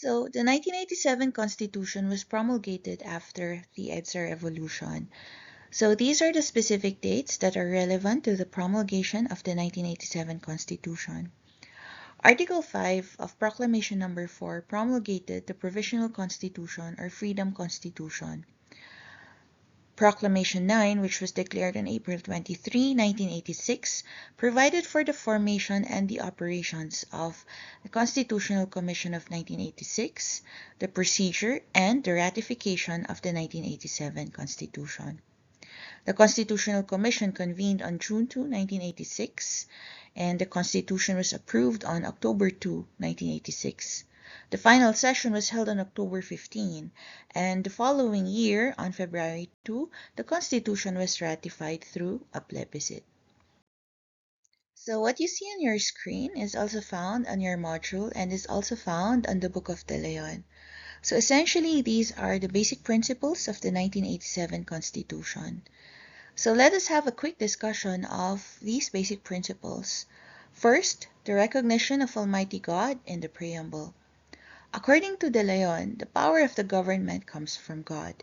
So, the 1987 Constitution was promulgated after the EDSA Revolution. So, these are the specific dates that are relevant to the promulgation of the 1987 Constitution. Article 5 of Proclamation Number 4 promulgated the Provisional Constitution or Freedom Constitution. Proclamation 9, which was declared on April 23, 1986, provided for the formation and the operations of the Constitutional Commission of 1986, the procedure, and the ratification of the 1987 Constitution. The Constitutional Commission convened on June 2, 1986, and the Constitution was approved on October 2, 1986. The final session was held on October 15, and the following year, on February 2, the Constitution was ratified through a plebiscite. So what you see on your screen is also found on your module and is also found on the Book of De Leon. So essentially, these are the basic principles of the 1987 Constitution. So let us have a quick discussion of these basic principles. First, the recognition of Almighty God in the preamble. According to De Leon, the power of the government comes from God.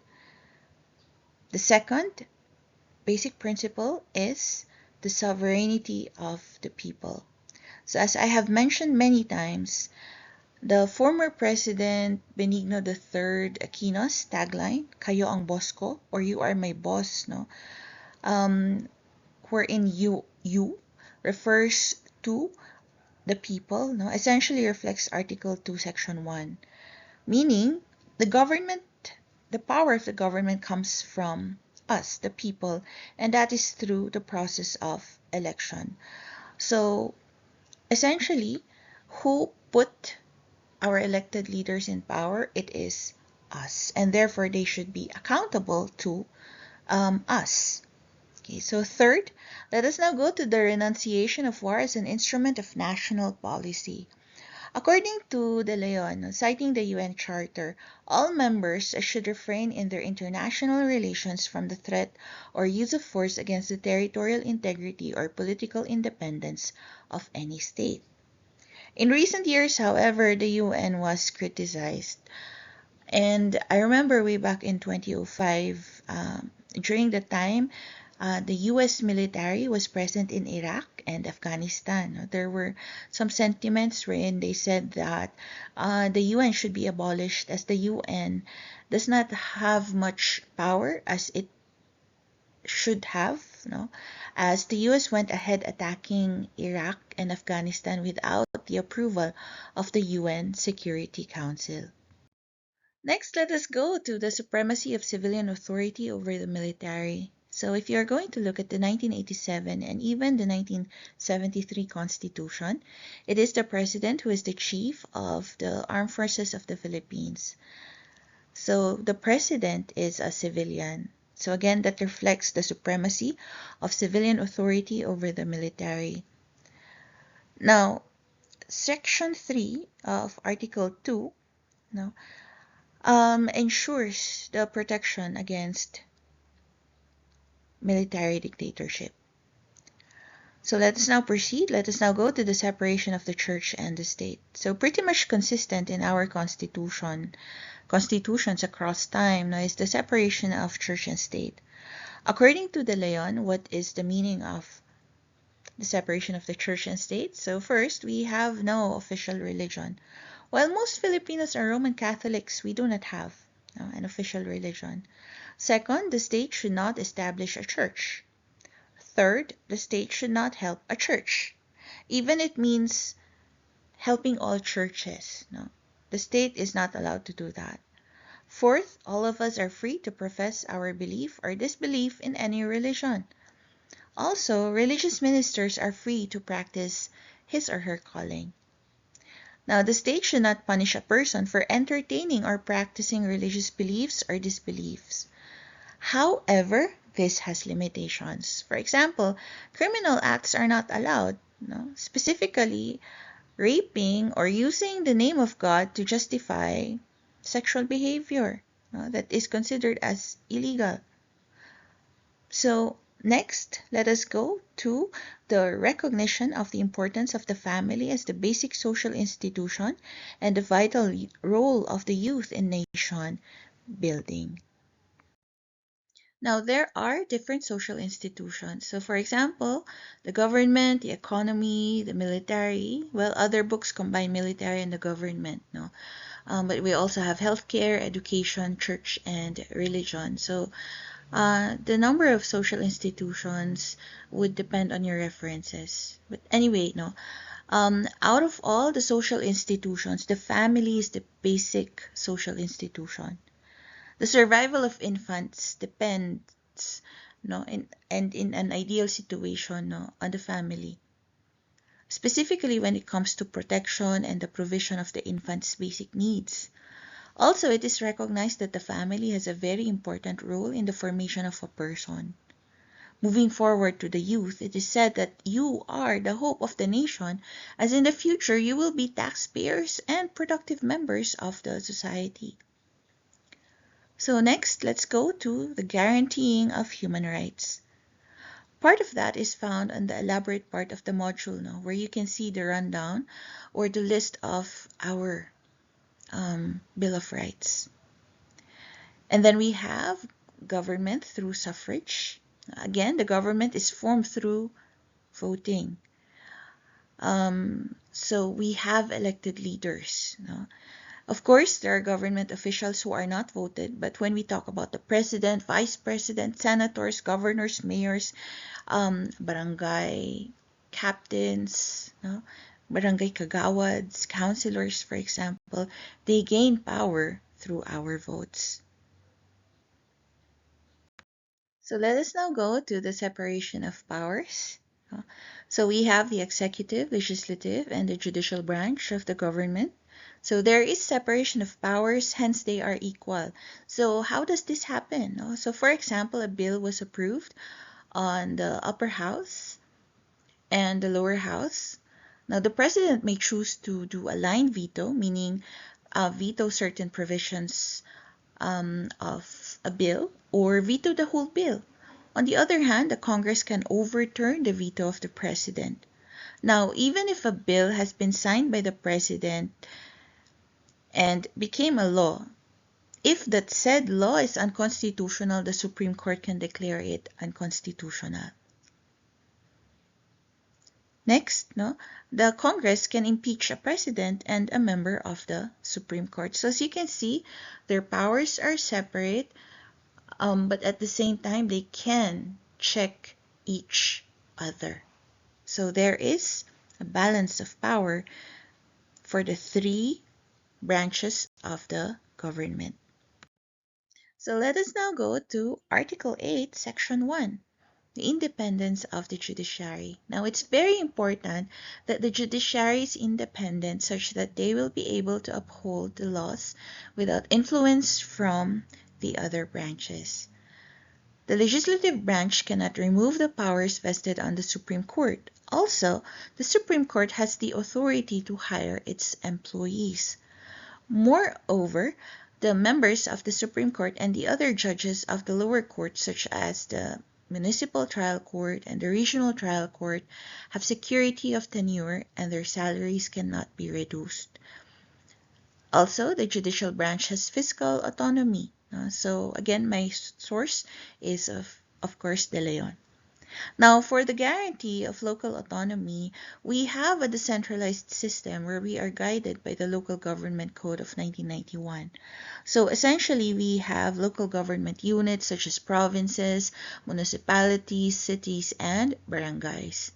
The second basic principle is the sovereignty of the people. So as I have mentioned many times, the former President Benigno III Aquino's tagline, "Kayo ang boss ko," or "You are my boss," no? Wherein you refers to the people, no, essentially reflects Article 2, Section 1, meaning the power of the government comes from us, the people, and that is through the process of election. So essentially, who put our elected leaders in power? It is us, and therefore they should be accountable to us. Okay, so third, let us now go to the renunciation of war as an instrument of national policy. According to De Leon, citing the UN Charter, all members should refrain in their international relations from the threat or use of force against the territorial integrity or political independence of any state. In recent years, however, the UN was criticized. And I remember way back in 2005, during the time the US military was present in Iraq and Afghanistan. There were some sentiments wherein they said that the UN should be abolished, as the UN does not have much power as it should have, as the US went ahead attacking Iraq and Afghanistan without the approval of the UN Security Council. Next, let us go to the supremacy of civilian authority over the military. So if you're going to look at the 1987 and even the 1973 Constitution, it is the President who is the chief of the Armed Forces of the Philippines. So the President is a civilian. So again, that reflects the supremacy of civilian authority over the military. Now, Section 3 of Article 2 ensures the protection against military dictatorship. So let us now proceed. Let us now go to the separation of the church and the state. So pretty much consistent in our constitutions across time is the separation of church and state. According to De Leon, what is the meaning of the separation of the church and state? So first, we have no official religion. While most Filipinos are Roman Catholics, we do not have an official religion. Second, the state should not establish a church. Third, the state should not help a church. Even it means helping all churches. The state is not allowed to do that. Fourth, all of us are free to profess our belief or disbelief in any religion. Also, religious ministers are free to practice his or her calling. Now, the state should not punish a person for entertaining or practicing religious beliefs or disbeliefs. However, this has limitations. For example, criminal acts are not allowed, specifically raping or using the name of God to justify sexual behavior that is considered as illegal. So, Next, let us go to the recognition of the importance of the family as the basic social institution and the vital role of the youth in nation building. Now, there are different social institutions. So, for example, the government, the economy, the military. Well, other books combine military and the government, no? But we also have healthcare, education, church, and religion. So, the number of social institutions would depend on your references. But anyway, no. Out of all the social institutions, the family is the basic social institution. The survival of infants depends, no, and in an ideal situation, no, on the family. Specifically when it comes to protection and the provision of the infant's basic needs. Also, it is recognized that the family has a very important role in the formation of a person. Moving forward to the youth, it is said that you are the hope of the nation, as in the future you will be taxpayers and productive members of the society. So next, let's go to the guaranteeing of human rights. Part of that is found on the elaborate part of the module now, where you can see the rundown or the list of our Bill of Rights. And then we have government through suffrage. Again, the government is formed through voting. So we have elected leaders. No? Of course, there are government officials who are not voted, but when we talk about the president, vice president, senators, governors, mayors, barangay captains, no? Barangay kagawads, councilors, for example, they gain power through our votes. So let us now go to the separation of powers. So we have the executive, legislative, and the judicial branch of the government. So there is separation of powers, hence they are equal. So how does this happen? So for example, a bill was approved on the upper house and the lower house. Now the president may choose to do a line veto, meaning veto certain provisions of a bill or veto the whole bill. On the other hand, the Congress can overturn the veto of the president. Now, even if a bill has been signed by the president and became a law, if that said law is unconstitutional, the Supreme Court can declare it unconstitutional. Next, no, the Congress can impeach a president and a member of the Supreme Court. So as you can see, their powers are separate, but at the same time, they can check each other. So there is a balance of power for the three branches of the government. So let us now go to Article 8, Section 1, the independence of the judiciary. Now, it's very important that the judiciary is independent such that they will be able to uphold the laws without influence from the other branches. The legislative branch cannot remove the powers vested on the Supreme Court. Also, the Supreme Court has the authority to hire its employees. Moreover, the members of the Supreme Court and the other judges of the lower courts, such as the Municipal Trial Court and the Regional Trial Court, have security of tenure and their salaries cannot be reduced. Also, the judicial branch has fiscal autonomy. So again, my source is of course De Leon. Now, for the guarantee of local autonomy, we have a decentralized system where we are guided by the Local Government Code of 1991. So essentially, we have local government units such as provinces, municipalities, cities, and barangays.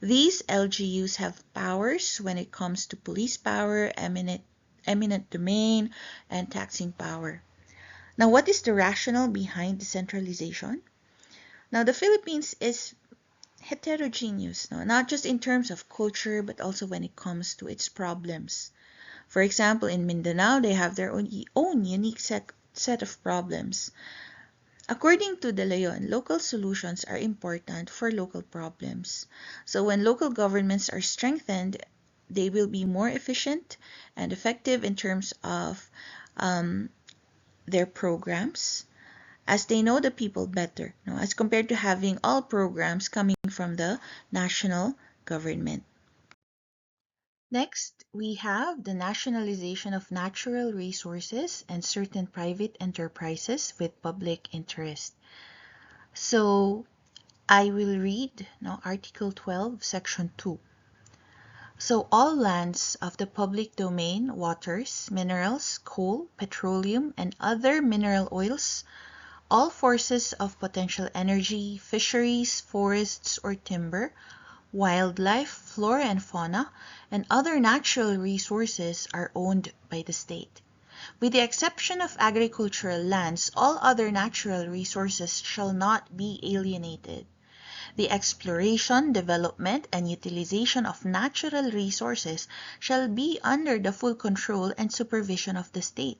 These LGUs have powers when it comes to police power, eminent domain, and taxing power. Now, what is the rationale behind decentralization? Now, the Philippines is heterogeneous, no? Not just in terms of culture, but also when it comes to its problems. For example, in Mindanao, they have their own unique set of problems. According to De Leon, local solutions are important for local problems. So when local governments are strengthened, they will be more efficient and effective in terms of their programs. as they know the people better, no, as compared to having all programs coming from the national government. Next, we have the nationalization of natural resources and certain private enterprises with public interest. So I will read now Article 12, Section 2. So all lands of the public domain, waters, minerals, coal, petroleum, and other mineral oils, all sources of potential energy, fisheries, forests or timber, wildlife, flora and fauna, and other natural resources are owned by the state. With the exception of agricultural lands, all other natural resources shall not be alienated. The exploration, development, and utilization of natural resources shall be under the full control and supervision of the state.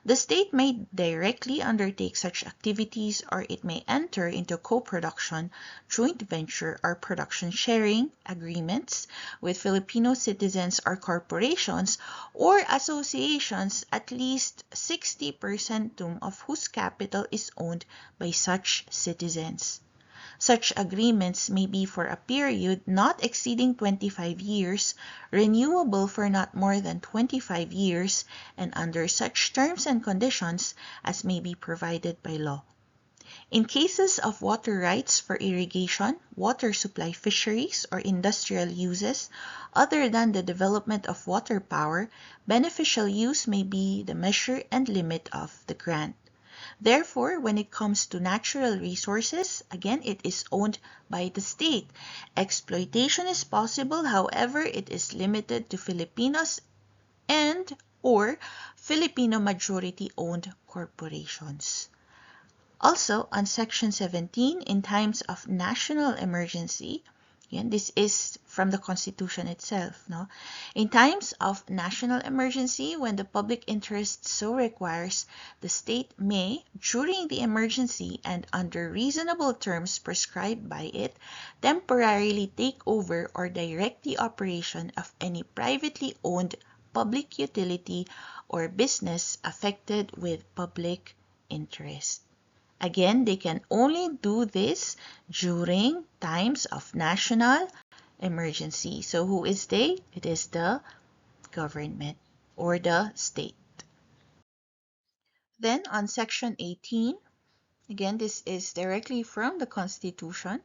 The state may directly undertake such activities, or it may enter into co-production, joint venture, or production sharing agreements with Filipino citizens or corporations or associations, at least 60% of whose capital is owned by such citizens. Such agreements may be for a period not exceeding 25 years, renewable for not more than 25 years, and under such terms and conditions as may be provided by law. In cases of water rights for irrigation, water supply, fisheries, or industrial uses other than the development of water power, beneficial use may be the measure and limit of the grant. Therefore, when it comes to natural resources, again, it is owned by the state. Exploitation is possible, however, it is limited to Filipinos and or Filipino majority-owned corporations. Also, on Section 17, in times of national emergency, again, this is from the Constitution itself. No? In times of national emergency, when the public interest so requires, the state may, during the emergency and under reasonable terms prescribed by it, temporarily take over or direct the operation of any privately owned public utility or business affected with public interest. Again, they can only do this during times of national emergency. So who is they? It is the government or the state. Then on Section 18, again, this is directly from the Constitution.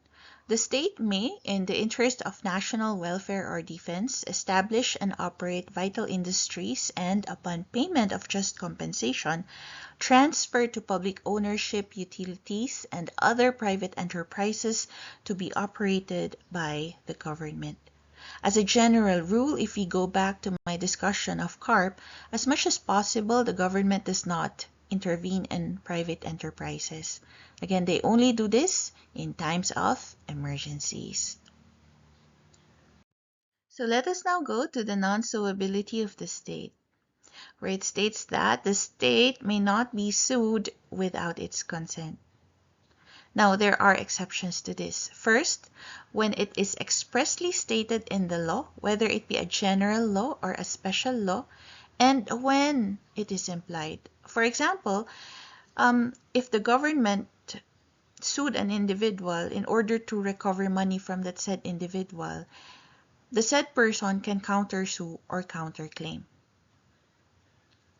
The state may, in the interest of national welfare or defense, establish and operate vital industries and, upon payment of just compensation, transfer to public ownership utilities and other private enterprises to be operated by the government. As a general rule, if we go back to my discussion of CARP, as much as possible, the government does not intervene in private enterprises. Again, they only do this in times of emergencies. So let us now go to the non-suability of the state, where it states that the state may not be sued without its consent. Now, there are exceptions to this. First, when it is expressly stated in the law, whether it be a general law or a special law, and when it is implied. For example, if the government sued an individual in order to recover money from that said individual, the said person can countersue or counterclaim.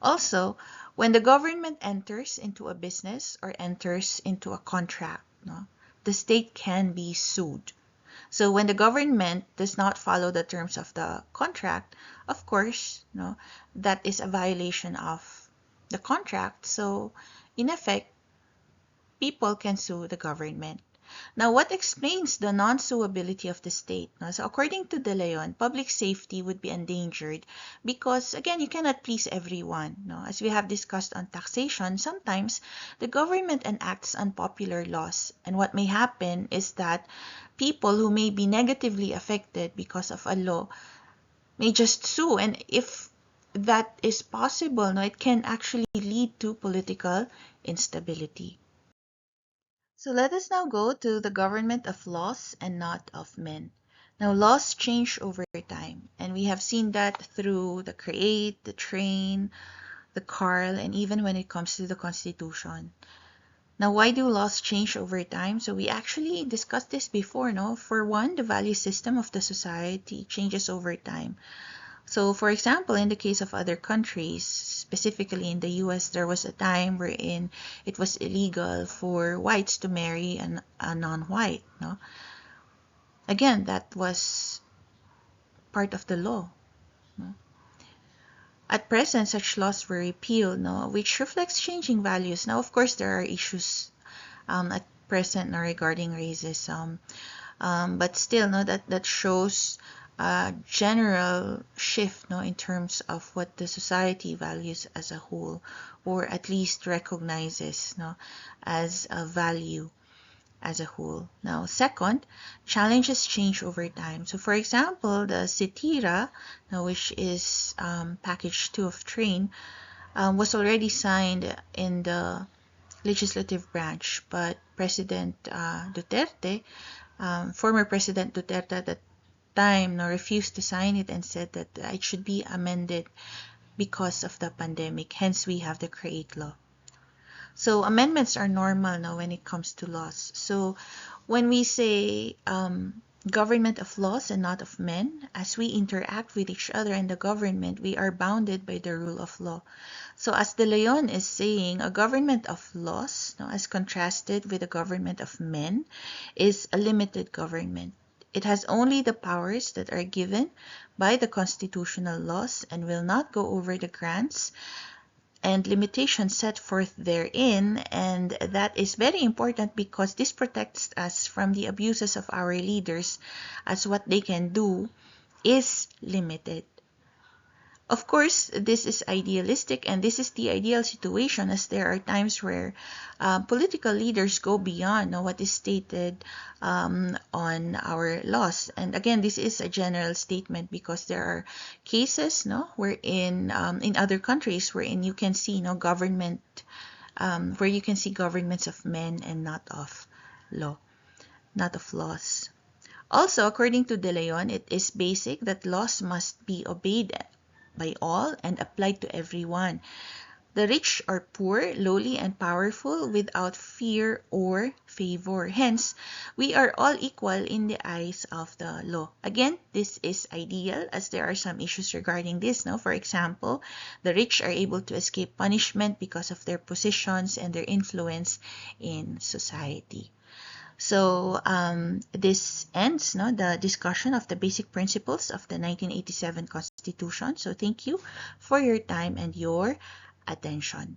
Also, when the government enters into a business or enters into a contract, no, the state can be sued. So when the government does not follow the terms of the contract, of course, no, that is a violation of the contract. So in effect, people can sue the government. Now, what explains the non-suability of the state? So according to De Leon, public safety would be endangered because, again, you cannot please everyone. No? As we have discussed on taxation, sometimes the government enacts unpopular laws, and what may happen is that people who may be negatively affected because of a law may just sue, and if that is possible, no, it can actually lead to political instability. So let us now go to the government of laws and not of men. Now, laws change over time, and we have seen that through the CREATE, the TRAIN, the CARL, and even when it comes to the Constitution. Now, why do laws change over time? So we actually discussed this before, no? For one, the value system of the society changes over time. So, for example, in the case of other countries, specifically in the US, there was a time wherein it was illegal for whites to marry a non-white, no? Again, that was part of the law, no? At present, such laws were repealed, no, which reflects changing values. Now, of course, there are issues at present no, regarding racism, but still, no, that shows a general shift, no, in terms of what the society values as a whole, or at least recognizes, no, as a value as a whole. Now, second, challenges change over time. So, for example, the CITIRA, which is package 2 of TRAIN, was already signed in the legislative branch, but President Duterte, former President Duterte at the time, refused to sign it and said that it should be amended because of the pandemic. Hence, we have the CREATE law. So amendments are normal now when it comes to laws. So when we say government of laws and not of men, as we interact with each other in the government, we are bounded by the rule of law. So as De Leon is saying, a government of laws, as contrasted with a government of men, is a limited government. It has only the powers that are given by the constitutional laws and will not go over the grants and limitations set forth therein, and that is very important because this protects us from the abuses of our leaders, as what they can do is limited. Of course, this is idealistic and this is the ideal situation, as there are times where political leaders go beyond what is stated on our laws. And again, this is a general statement because there are cases wherein in other countries wherein you can see government where you can see governments of men and not of law, not of laws. Also, according to De Leon, it is basic that laws must be obeyed by all and applied to everyone, the rich or poor, lowly and powerful, without fear or favor. Hence, we are all equal in the eyes of the law. Again, this is ideal as there are some issues regarding this. For example, the rich are able to escape punishment because of their positions and their influence in society. So this ends the discussion of the basic principles of the 1987 Constitution. So thank you for your time and your attention.